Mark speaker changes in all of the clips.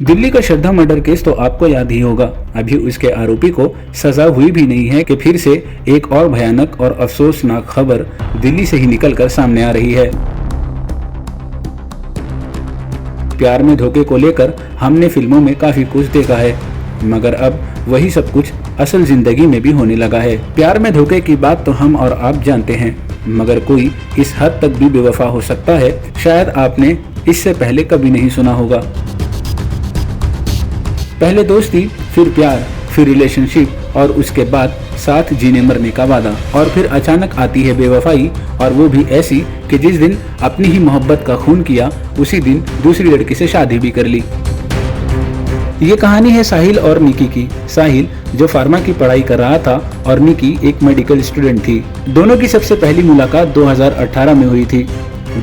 Speaker 1: दिल्ली का श्रद्धा murder case तो आपको याद ही होगा। अभी उसके आरोपी को सजा हुई भी नहीं है कि फिर से एक और भयानक और अफसोसनाक खबर दिल्ली से ही निकलकर सामने आ रही है। प्यार में धोखे को लेकर हमने फिल्मों में काफी कुछ देखा है, मगर अब वही सब कुछ असल जिंदगी में भी होने लगा है। प्यार में धोखे की बात तो हम और आप जानते हैं, मगर कोई इस हद तक भी बेवफा हो सकता है, शायद आपने इससे पहले कभी नहीं सुना होगा। पहले दोस्ती, फिर प्यार, फिर रिलेशनशिप और उसके बाद साथ जीने मरने का वादा, और फिर अचानक आती है बेवफाई, और वो भी ऐसी कि जिस दिन अपनी ही मोहब्बत का खून किया उसी दिन दूसरी लड़की से शादी भी कर ली। ये कहानी है साहिल और निकी की। साहिल जो फार्मा की पढ़ाई कर रहा था और निकी एक मेडिकल स्टूडेंट थी। दोनों की सबसे पहली मुलाकात 2018 में हुई थी।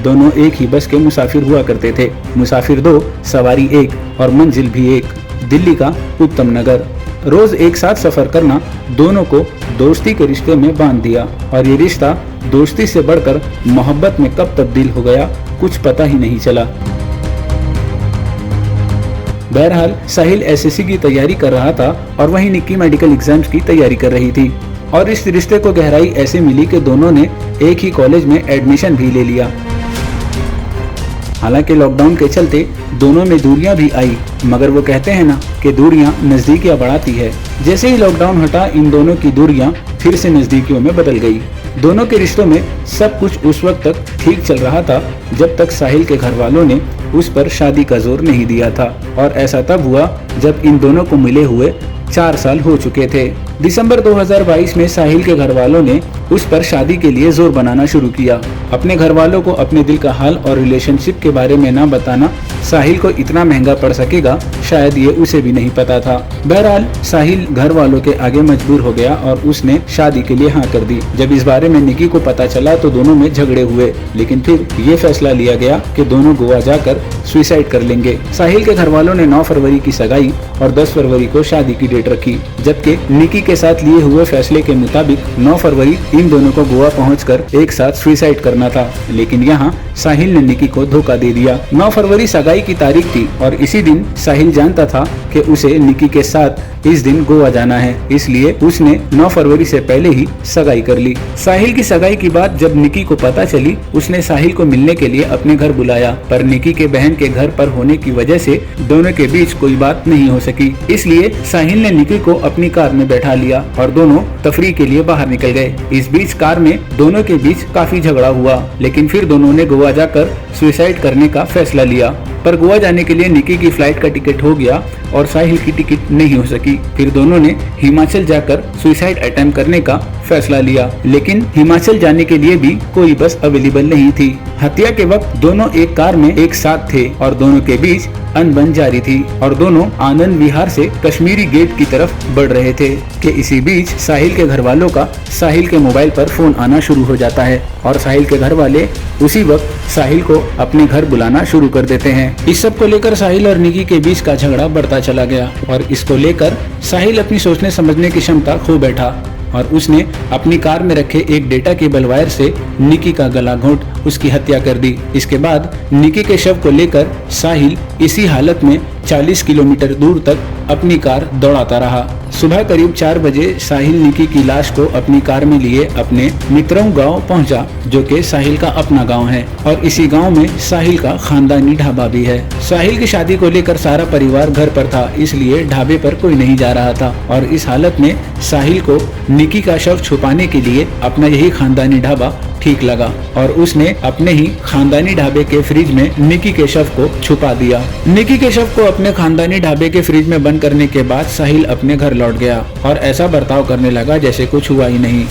Speaker 1: दोनों एक ही बस के मुसाफिर हुआ करते थे। मुसाफिर 2, सवारी 1 और मंजिल भी 1। दिल्ली का उत्तम नगर। रोज एक साथ सफर करना दोनों को दोस्ती के रिश्ते में बांध दिया, और ये रिश्ता दोस्ती से बढ़कर मोहब्बत में कब तब्दील हो गया कुछ पता ही नहीं चला। बहरहाल साहिल एसएससी की तैयारी कर रहा था और वहीं निक्की मेडिकल एग्जाम्स की तैयारी कर रही थी, और इस रिश्ते को गहराई ऐसे मिली कि दोनों ने एक ही कॉलेज में एडमिशन भी ले लिया। हालांकि लॉकडाउन के चलते दोनों में दूरियां भी आई, मगर वो कहते हैं ना कि दूरियां नजदीकियां बढ़ाती है। जैसे ही लॉकडाउन हटा, इन दोनों की दूरियां फिर से नजदीकियों में बदल गई। दोनों के रिश्तों में सब कुछ उस वक्त तक ठीक चल रहा था जब तक साहिल के घर वालों ने उस पर शादी का जोर नहीं दिया था, और ऐसा तब हुआ जब इन दोनों को मिले हुए 4 साल हो चुके थे। दिसंबर 2022 में साहिल के घर वालों ने उस पर शादी के लिए जोर बनाना शुरू किया। अपने घर वालों को अपने दिल का हाल और रिलेशनशिप के बारे में न बताना साहिल को इतना महंगा पड़ सकेगा, शायद ये उसे भी नहीं पता था। बहरहाल साहिल घर वालों के आगे मजबूर हो गया और उसने शादी के लिए हाँ कर दी। जब इस बारे में निकी को पता चला तो दोनों में झगड़े हुए, लेकिन फिर ये फैसला लिया गया कि दोनों गोवा जाकर सुसाइड कर लेंगे। साहिल के घर वालों ने 9 फरवरी की सगाई और 10 फरवरी को शादी की डेट रखी, जबकि निकी के साथ लिए हुए फैसले के मुताबिक 9 फरवरी इन दोनों को गोवा पहुंचकर एक साथ सुसाइड करना था, लेकिन यहाँ साहिल ने निकी को धोखा दे दिया। 9 फरवरी सगाई की तारीख थी और इसी दिन साहिल जानता था कि उसे निकी के साथ इस दिन गोवा जाना है, इसलिए उसने 9 फरवरी से पहले ही सगाई कर ली। साहिल की सगाई की बात जब निकी को पता चली, उसने साहिल को मिलने के लिए अपने घर बुलाया, पर निकी के बहन के घर पर होने की वजह से दोनों के बीच कोई बात नहीं हो सकी। इसलिए साहिल ने निकी को अपनी कार में बैठा लिया और दोनों तफरीह के लिए बाहर निकल गए। इस बीच कार में दोनों के बीच काफी झगड़ा हुआ, लेकिन फिर दोनों ने गोवा जाकर सुसाइड करने का फैसला लिया। पर गोवा जाने के लिए निकी की फ्लाइट का टिकट हो गया और साहिल की टिकट नहीं हो सकी। फिर दोनों ने हिमाचल जाकर सुसाइड अटेम्प्ट करने का फैसला लिया, लेकिन हिमाचल जाने के लिए भी कोई बस अवेलेबल नहीं थी। हत्या के वक्त दोनों एक कार में एक साथ थे और दोनों के बीच अनबन जारी थी और दोनों आनंद विहार से कश्मीरी गेट की तरफ बढ़ रहे थे कि इसी बीच साहिल के घर वालों का साहिल के मोबाइल पर फोन आना शुरू हो जाता है और साहिल के घर वाले उसी वक्त साहिल को अपने घर बुलाना शुरू कर देते हैं। इस सब को लेकर साहिल और निकी के बीच का झगड़ा बढ़ता चला गया और इसको लेकर साहिल अपनी सोचने समझने की क्षमता खो बैठा और उसने अपनी कार में रखे एक डेटा केबल वायर से निकी का गला घोंट उसकी हत्या कर दी। इसके बाद निकी के शव को लेकर साहिल इसी हालत में 40 किलोमीटर दूर तक अपनी कार दौड़ाता रहा। सुबह करीब 4 बजे साहिल निकी की लाश को अपनी कार में लिए अपने मित्रम गांव पहुंचा, जो कि साहिल का अपना गांव है, और इसी गांव में साहिल का खानदानी ढाबा भी है। साहिल की शादी को लेकर सारा परिवार घर पर था, इसलिए ढाबे पर कोई नहीं जा रहा था, और इस हालत में साहिल को निकी का शव छुपाने के लिए अपना यही खानदानी ढाबा ठीक लगा और उसने अपने ही खानदानी ढाबे के फ्रिज में निकी के शव को छुपा दिया। निकी के शव को अपने खानदानी ढाबे के फ्रिज में बंद करने के बाद साहिल अपने घर लौट गया और ऐसा बर्ताव करने लगा जैसे कुछ हुआ ही नहीं।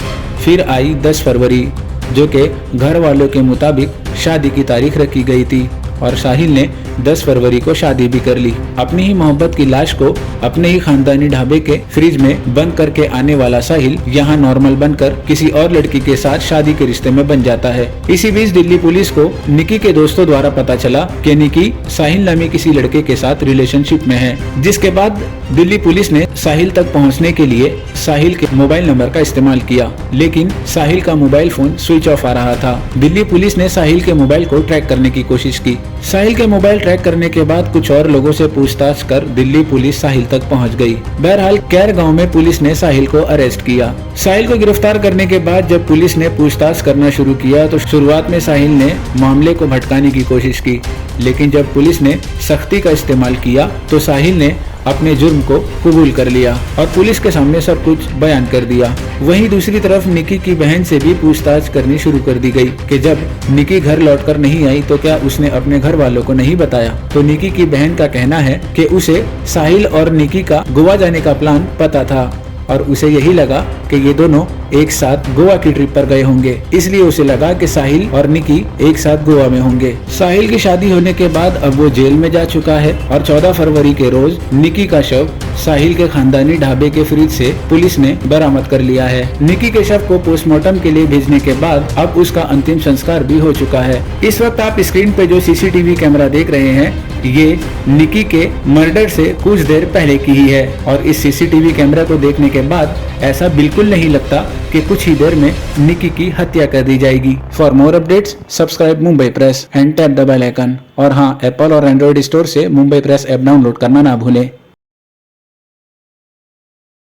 Speaker 1: फिर आई 10 फरवरी, जो कि घर वालों के मुताबिक शादी की तारीख रखी गई थी और साहिल ने 10 फरवरी को शादी भी कर ली। अपनी ही मोहब्बत की लाश को अपने ही खानदानी ढाबे के फ्रिज में बंद करके आने वाला साहिल यहाँ नॉर्मल बनकर किसी और लड़की के साथ शादी के रिश्ते में बन जाता है। इसी बीच दिल्ली पुलिस को निकी के दोस्तों द्वारा पता चला कि निकी साहिल नामी किसी लड़के के साथ रिलेशनशिप में है, जिसके बाद दिल्ली पुलिस ने साहिल तक पहुँचने के लिए साहिल के मोबाइल नंबर का इस्तेमाल किया, लेकिन साहिल का मोबाइल फोन स्विच ऑफ आ रहा था। दिल्ली पुलिस ने साहिल के मोबाइल को ट्रैक करने की कोशिश की, साहिल के मोबाइल ट्रैक करने के बाद कुछ और लोगों से पूछताछ कर दिल्ली पुलिस साहिल तक पहुंच गई। बहरहाल कैर गांव में पुलिस ने साहिल को अरेस्ट किया। साहिल को गिरफ्तार करने के बाद जब पुलिस ने पूछताछ करना शुरू किया तो शुरुआत में साहिल ने मामले को भटकाने की कोशिश की, लेकिन जब पुलिस ने सख्ती का इस्तेमाल किया तो साहिल ने अपने जुर्म को कबूल कर लिया और पुलिस के सामने सब कुछ बयान कर दिया। वहीं दूसरी तरफ निकी की बहन से भी पूछताछ करनी शुरू कर दी गई कि जब निकी घर लौटकर नहीं आई तो क्या उसने अपने घर वालों को नहीं बताया। तो निकी की बहन का कहना है कि उसे साहिल और निकी का गोवा जाने का प्लान पता था और उसे यही लगा कि ये दोनों एक साथ गोवा की ट्रिप पर गए होंगे, इसलिए उसे लगा कि साहिल और निकी एक साथ गोवा में होंगे। साहिल की शादी होने के बाद अब वो जेल में जा चुका है और 14 फरवरी के रोज निकी का शव साहिल के खानदानी ढाबे के फ्रिज से पुलिस ने बरामद कर लिया है। निकी के शव को पोस्टमार्टम के लिए भेजने के बाद अब उसका अंतिम संस्कार भी हो चुका है। इस वक्त आप स्क्रीन पे जो सीसीटीवी कैमरा देख रहे हैं ये निकी के मर्डर से कुछ देर पहले की ही है और इस सीसीटीवी कैमरा को देखने के बाद ऐसा बिल्कुल नहीं लगता कि कुछ ही देर में निकी की हत्या कर दी जाएगी। For more updates subscribe Mumbai press and tap the bell icon. और हाँ, एप्पल और एंड्रॉइड स्टोर से मुंबई प्रेस ऐप डाउनलोड करना ना भूलें।